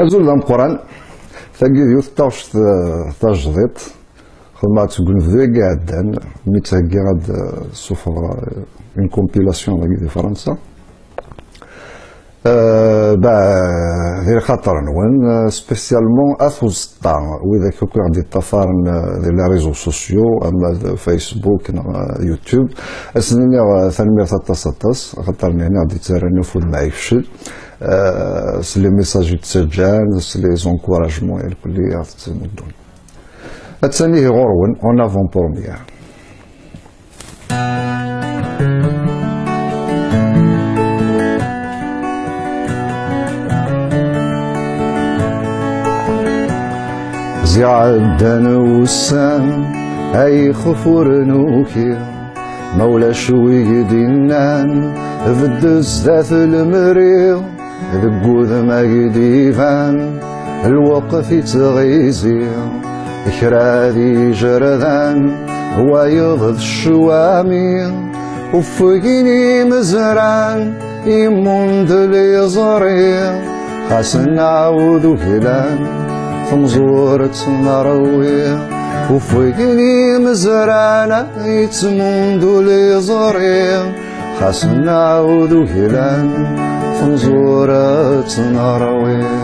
Azul d ameqqran, tagi deg taɣect tajdidt, xedmeɣ tgunt deg iɛeddan, mi ttheggiɣ ad ssufɣeɣ une compilation dagi di Fransa. Di lxaṭer-nwen, spécialement at uẓeṭṭa, widak akk i ɣ-d-yeṭṭafaren di les réseaux sociaux, ama Facebook neɣ YouTube, as-niniɣ tanemmirt aṭas aṭas, xaṭer nini ɣ-d-yettarran ufud ma yefcel, s les messages yettaǧǧan, s les encouragements الكلي ɣ-d-tmuddun. At-tani ɣur-wen, en avant-première. عدن وسام اي خفور نوكي مولا شوي دينان بدز ذات المريض ذبود ما يديفان الوقف يتغيزي كرادي جردان هو يغض الشوامي وفقيني مزران يموند لي زريع خاصن نعود كلام فمزورة مروية وفوقني مزرانة يتموندو لي زريع خاص نعود هلان فمزورة مروية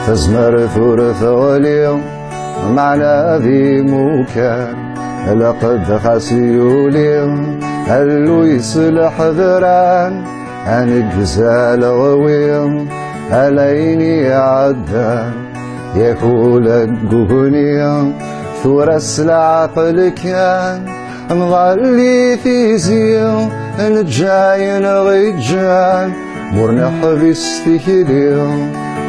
تزمر ثورة وليا معنا ذي مكان لقد خسيولي هلو يصلح ذران هنجزال غويم هليني عدان يكول الجهنيا ثورس العقل كان نظلي في زيو نجاين غيجان مرنح بستكليو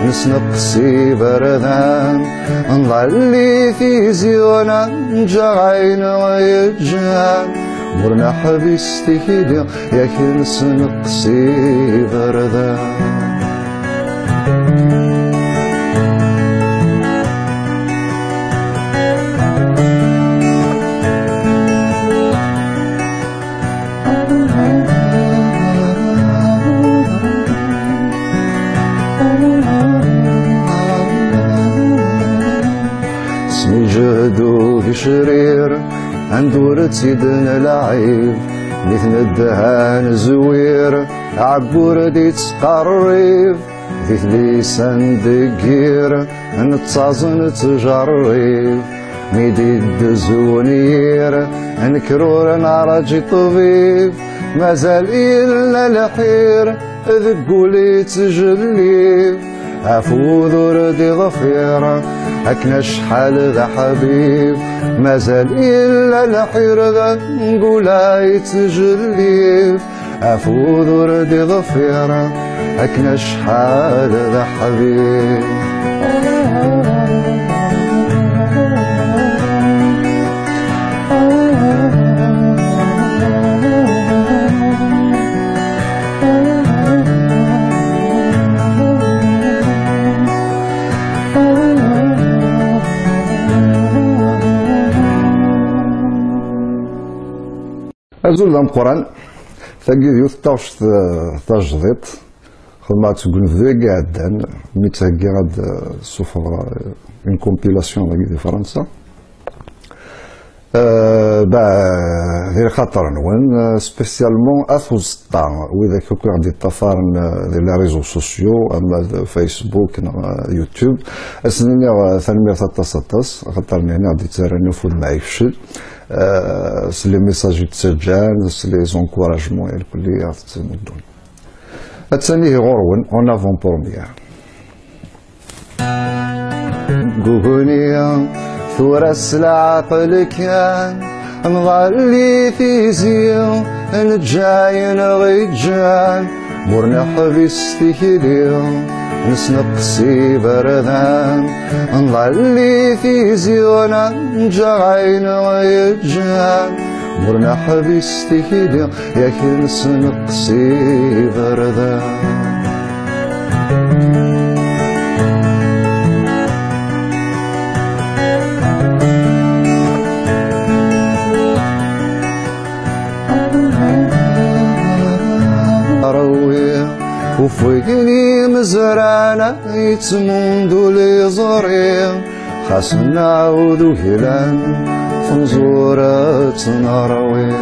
نسنقسي بردان نظلي في زيونا نجاين غيجان مرنح بستكليو ياكل نسنقسي بردان شرير عندور تسيدنا العيب مثل الدهان زوير عبور دي تقرب ذي لسان دقير نتصازن تجرب ميدي الدزونير نكرور نعرج طبيب مازال إلا الحير ذقولي تجليب عفو ذردي ظفيرة أكنا شحال ذا حبيب مازال إلا الحير ذا نقولا يتجليب عفو ذردي ظفيرة أكنا شحال ذا حبيب Azul d ameqqran, tagi deg taɣect tajdidt, xedmeɣ tgunt deg iɛeddan, mi ttheggiɣ ad ssufɣeɣ une compilation dagi di Fransa. Di lxaṭer-nwen, spécialement at uẓeṭṭa, widak akk i ɣ-d-yeṭṭafaren di les réseaux sociaux, ama Facebook neɣ YouTube, as-niniɣ tanemmirt aṭas aṭas, xaṭer nini ɣ-d-yettarran ufud ma yefcel, s les messages yettaǧǧan, s les encouragements الكلي ɣ-d-tmuddun. At-tani ɣur-wen, en avant-première. جوجونيا ثورس العقل كان نظلي في زيو نجاين غيجان مرنح بستكليو نسنقسي بردان نظلي في زيونا نجاين غيجان مرنح بستكليو ياكل نسنقسي بردان وفوقني مزرعنا يتموندو لي زوري خاص نعاودو كيلان في نزورة نروي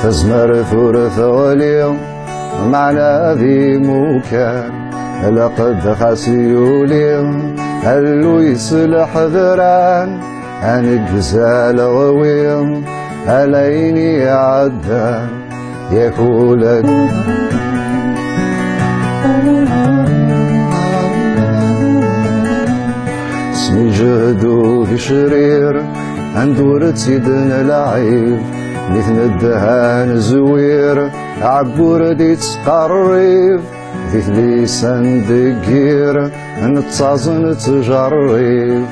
تزمر ثورة وليوم معنا ذي مكان لقد خاسيوليوم هلو يصلح ذران هنقزال غويم عليني عدان ياكولك اسمي جهدو في شرير عندور سيدنا العيب مثل الدهان زوير عبور دي تقرب ذي لسان دقير نتصازن تجرب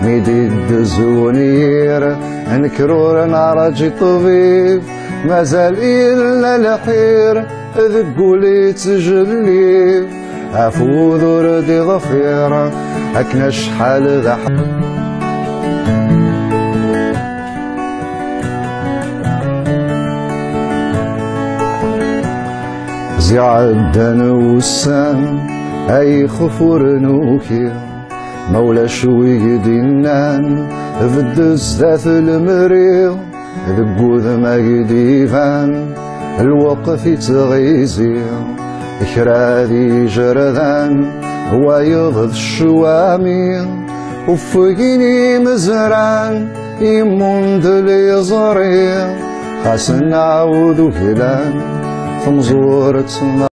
ميدي الدزونير نكرور نعرجي طبيب مازال إلا الحير ذقولي تجليب عفو ذردي ظفير هكنا شحال ذا زعدان وسام أي خفور نوكي مولا شوي دينان بدز ذات المريض ذقوذ ما يديفان الوقف يتغيزي إكرادي جردان هو يغض الشوامي وفقيني مزران يموند لي زريع خاص نعاودو كيلان في مزورة